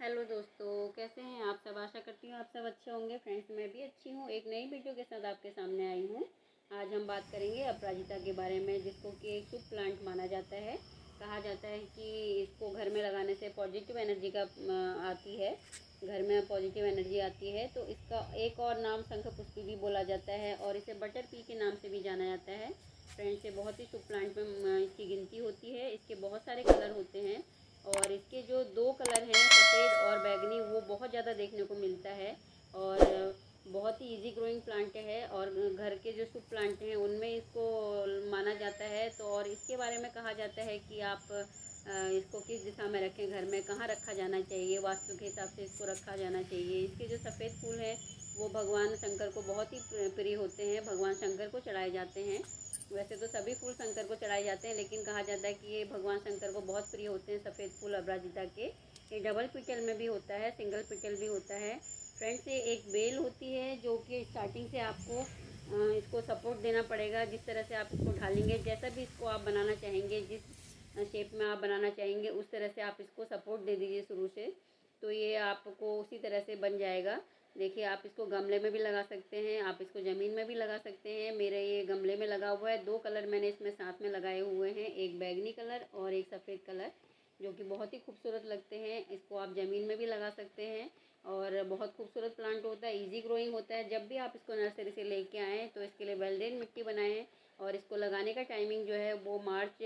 Hello दोस्तों, कैसे हैं आप सब। आशा करती हूँ आप सब अच्छे होंगे। फ्रेंड्स, मैं भी अच्छी हूँ। एक नई वीडियो के साथ आपके सामने आई हूँ। आज हम बात करेंगे अपराजिता के बारे में, जिसको कि एक शुभ प्लांट माना जाता है। कहा जाता है कि इसको घर में लगाने से पॉजिटिव एनर्जी का आती है, घर में पॉजिटिव एनर्जी आती है। तो इसका एक और नाम शंखपुष्पी भी बोला जाता है और इसे बटर पी के नाम से भी जाना जाता है। फ्रेंड्स, ये बहुत ही शुभ प्लांट में इसकी गिनती होती है। इसके बहुत सारे कलर होते हैं और इसके जो दो कलर हैं, सफ़ेद और बैगनी, वो बहुत ज़्यादा देखने को मिलता है और बहुत ही इजी ग्रोइंग प्लांट है। और घर के जो शुभ प्लांट हैं उनमें इसको माना जाता है। तो और इसके बारे में कहा जाता है कि आप इसको किस दिशा में रखें, घर में कहाँ रखा जाना चाहिए, वास्तु के हिसाब से इसको रखा जाना चाहिए। इसके जो सफ़ेद फूल हैं वो भगवान शंकर को बहुत ही प्रिय होते हैं, भगवान शंकर को चढ़ाए जाते हैं। वैसे तो सभी फूल शंकर को चढ़ाए जाते हैं, लेकिन कहा जाता है कि ये भगवान शंकर को बहुत प्रिय होते हैं सफ़ेद फूल अपराजिता के। ये डबल पिटल में भी होता है, सिंगल पिटल भी होता है। फ्रेंड्स, ये एक बेल होती है जो कि स्टार्टिंग से आपको इसको सपोर्ट देना पड़ेगा। जिस तरह से आप इसको ढालेंगे, जैसा भी इसको आप बनाना चाहेंगे, जिस शेप में आप बनाना चाहेंगे उस तरह से आप इसको सपोर्ट दे दीजिए शुरू से, तो ये आपको उसी तरह से बन जाएगा। देखिए, आप इसको गमले में भी लगा सकते हैं, आप इसको ज़मीन में भी लगा सकते हैं। मेरे ये गमले में लगा हुआ है। दो कलर मैंने इसमें साथ में लगाए हुए हैं, एक बैगनी कलर और एक सफ़ेद कलर, जो कि बहुत ही खूबसूरत लगते हैं। इसको आप ज़मीन में भी लगा सकते हैं और बहुत खूबसूरत प्लांट होता है, इजी ग्रोइंग होता है। जब भी आप इसको नर्सरी से लेके आएँ तो इसके लिए वेल ड्रेन मिट्टी बनाएं और इसको लगाने का टाइमिंग जो है वो मार्च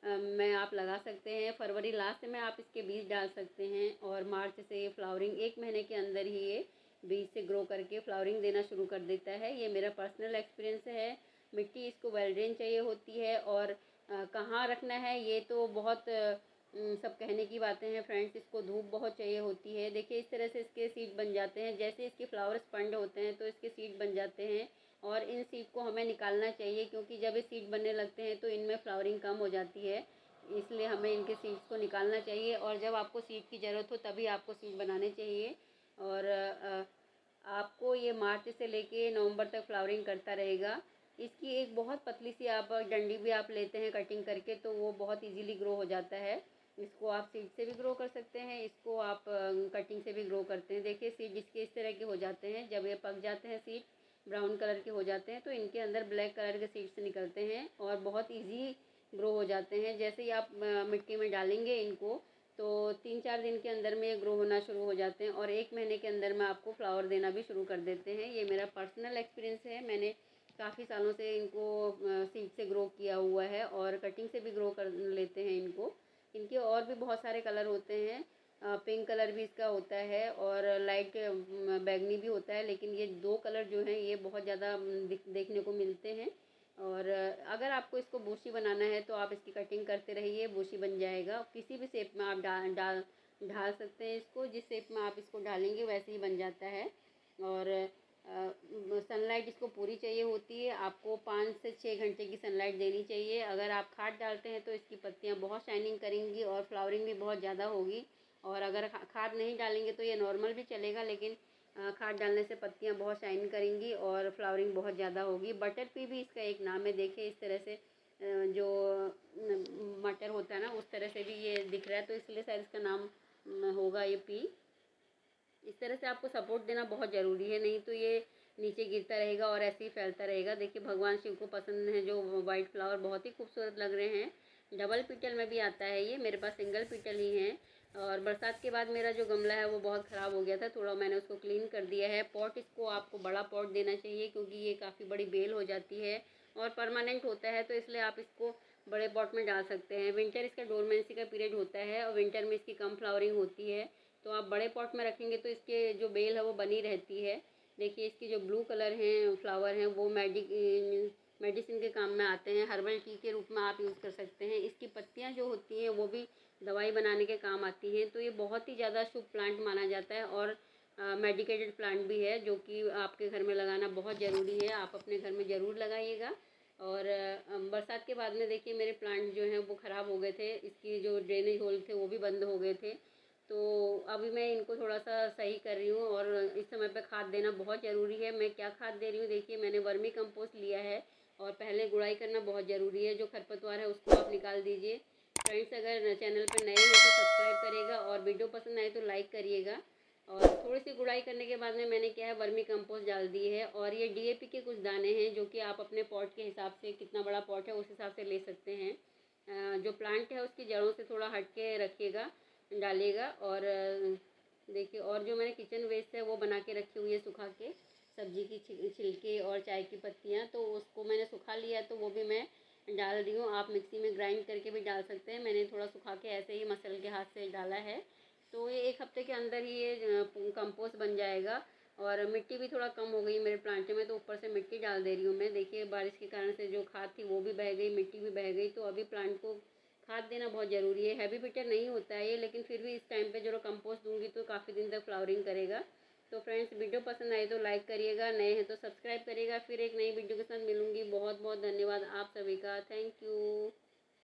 में आप लगा सकते हैं। फरवरी लास्ट में आप इसके बीज डाल सकते हैं और मार्च से ये फ्लावरिंग, एक महीने के अंदर ही ये बीज से ग्रो करके फ्लावरिंग देना शुरू कर देता है। ये मेरा पर्सनल एक्सपीरियंस है। मिट्टी इसको वेल ड्रेन चाहिए होती है और कहाँ रखना है ये तो बहुत सब कहने की बातें हैं। फ्रेंड्स, इसको धूप बहुत चाहिए होती है। देखिए, इस तरह से इसके सीड बन जाते हैं। जैसे इसके फ्लावर्स पंड होते हैं तो इसके सीड बन जाते हैं और इन सीड को हमें निकालना चाहिए, क्योंकि जब ये सीड बनने लगते हैं तो इनमें फ्लावरिंग कम हो जाती है। इसलिए हमें इनके सीड्स को निकालना चाहिए और जब आपको सीड की ज़रूरत हो तभी आपको सीड बनाने चाहिए। और आपको ये मार्च से लेके नवंबर तक फ्लावरिंग करता रहेगा। इसकी एक बहुत पतली सी आप डंडी भी आप लेते हैं कटिंग करके तो वो बहुत इजीली ग्रो हो जाता है। इसको आप सीड से भी ग्रो कर सकते हैं, इसको आप कटिंग से भी ग्रो करते हैं। देखिए, सीड इसके इस तरह के हो जाते हैं। जब ये पक जाते हैं, सीड ब्राउन कलर के हो जाते हैं, तो इनके अंदर ब्लैक कलर के सीड्स निकलते हैं और बहुत ईजी ग्रो हो जाते हैं। जैसे ही आप मिट्टी में डालेंगे इनको, तो 3-4 दिन के अंदर में ये ग्रो होना शुरू हो जाते हैं और एक महीने के अंदर में आपको फ्लावर देना भी शुरू कर देते हैं। ये मेरा पर्सनल एक्सपीरियंस है। मैंने काफ़ी सालों से इनको सीड से ग्रो किया हुआ है और कटिंग से भी ग्रो कर लेते हैं इनको। इनके और भी बहुत सारे कलर होते हैं। पिंक कलर भी इसका होता है और लाइट बैगनी भी होता है, लेकिन ये दो कलर जो हैं ये बहुत ज़्यादा देखने को मिलते हैं। और अगर आपको इसको बूशी बनाना है तो आप इसकी कटिंग करते रहिए, बूशी बन जाएगा। किसी भी शेप में आप ढाल सकते हैं इसको। जिस शेप में आप इसको ढालेंगे वैसे ही बन जाता है। और सनलाइट इसको पूरी चाहिए होती है। आपको 5 से 6 घंटे की सनलाइट देनी चाहिए। अगर आप खाद डालते हैं तो इसकी पत्तियां बहुत शाइनिंग करेंगी और फ्लावरिंग भी बहुत ज़्यादा होगी। और अगर खाद नहीं डालेंगे तो ये नॉर्मल भी चलेगा, लेकिन खाद डालने से पत्तियां बहुत शाइन करेंगी और फ्लावरिंग बहुत ज़्यादा होगी। बटर पी भी इसका एक नाम है। देखिए, इस तरह से जो मटर होता है ना, उस तरह से भी ये दिख रहा है, तो इसलिए शायद इसका नाम होगा ये पी। इस तरह से आपको सपोर्ट देना बहुत ज़रूरी है, नहीं तो ये नीचे गिरता रहेगा और ऐसे ही फैलता रहेगा। देखिए, भगवान शिव को पसंद है जो वाइट फ्लावर, बहुत ही खूबसूरत लग रहे हैं। डबल पीटल में भी आता है ये, मेरे पास सिंगल पीटल ही है। और बरसात के बाद मेरा जो गमला है वो बहुत ख़राब हो गया था, थोड़ा मैंने उसको क्लीन कर दिया है। पॉट इसको आपको बड़ा पॉट देना चाहिए, क्योंकि ये काफ़ी बड़ी बेल हो जाती है और परमानेंट होता है, तो इसलिए आप इसको बड़े पॉट में डाल सकते हैं। विंटर इसका डोरमेंसी का पीरियड होता है और विंटर में इसकी कम फ्लावरिंग होती है, तो आप बड़े पॉट में रखेंगे तो इसके जो बेल है वो बनी रहती है। देखिए, इसकी जो ब्लू कलर हैं फ्लावर हैं वो मेडिसिन के काम में आते हैं, हर्बल टी के रूप में आप यूज़ कर सकते हैं। इसकी पत्तियां जो होती हैं वो भी दवाई बनाने के काम आती हैं। तो ये बहुत ही ज़्यादा शुभ प्लांट माना जाता है और मेडिकेटेड प्लांट भी है, जो कि आपके घर में लगाना बहुत ज़रूरी है। आप अपने घर में ज़रूर लगाइएगा। और बरसात के बाद में देखिए मेरे प्लांट जो हैं वो ख़राब हो गए थे, इसकी जो ड्रेनेज होल थे वो भी बंद हो गए थे। तो अभी मैं इनको थोड़ा सा सही कर रही हूँ और इस समय पे खाद देना बहुत ज़रूरी है। मैं क्या खाद दे रही हूँ, देखिए, मैंने वर्मी कंपोस्ट लिया है और पहले गुड़ाई करना बहुत ज़रूरी है। जो खरपतवार है उसको आप निकाल दीजिए। फ्रेंड्स अगर चैनल पर नए हैं तो सब्सक्राइब करिएगा और वीडियो पसंद आए तो लाइक करिएगा। और थोड़ी सी गुड़ाई करने के बाद में मैंने क्या है वर्मी कंपोस्ट डाल दी है और ये डीएपी के कुछ दाने हैं जो कि आप अपने पॉट के हिसाब से कितना बड़ा पॉट है उस हिसाब से ले सकते हैं। जो प्लांट है उसकी जड़ों से थोड़ा हट के रखिएगा, डालिएगा। और देखिए, और जो मैंने किचन वेस्ट है वो बना के रखी हुई है सुखा के, सब्जी की छिलके और चाय की पत्तियाँ, तो उसको मैंने सुखा लिया तो वो भी मैं डाल दी हूँ। आप मिक्सी में ग्राइंड करके भी डाल सकते हैं, मैंने थोड़ा सुखा के ऐसे ही मसल के हाथ से डाला है। तो ये 1 हफ्ते के अंदर ही ये कंपोस्ट बन जाएगा। और मिट्टी भी थोड़ा कम हो गई मेरे प्लांट में, तो ऊपर से मिट्टी डाल दे रही हूँ मैं। देखिए बारिश के कारण से जो खाद थी वो भी बह गई, मिट्टी भी बह गई, तो अभी प्लांट को खाद देना बहुत ज़रूरी है। हैवी बिटर नहीं होता है ये, लेकिन फिर भी इस टाइम पे जो कंपोस्ट दूंगी तो काफ़ी दिन तक फ्लावरिंग करेगा। तो फ्रेंड्स वीडियो पसंद आए तो लाइक करिएगा, नए हैं तो सब्सक्राइब करिएगा। फिर एक नई वीडियो के साथ मिलूंगी। बहुत बहुत धन्यवाद आप सभी का, थैंक यू।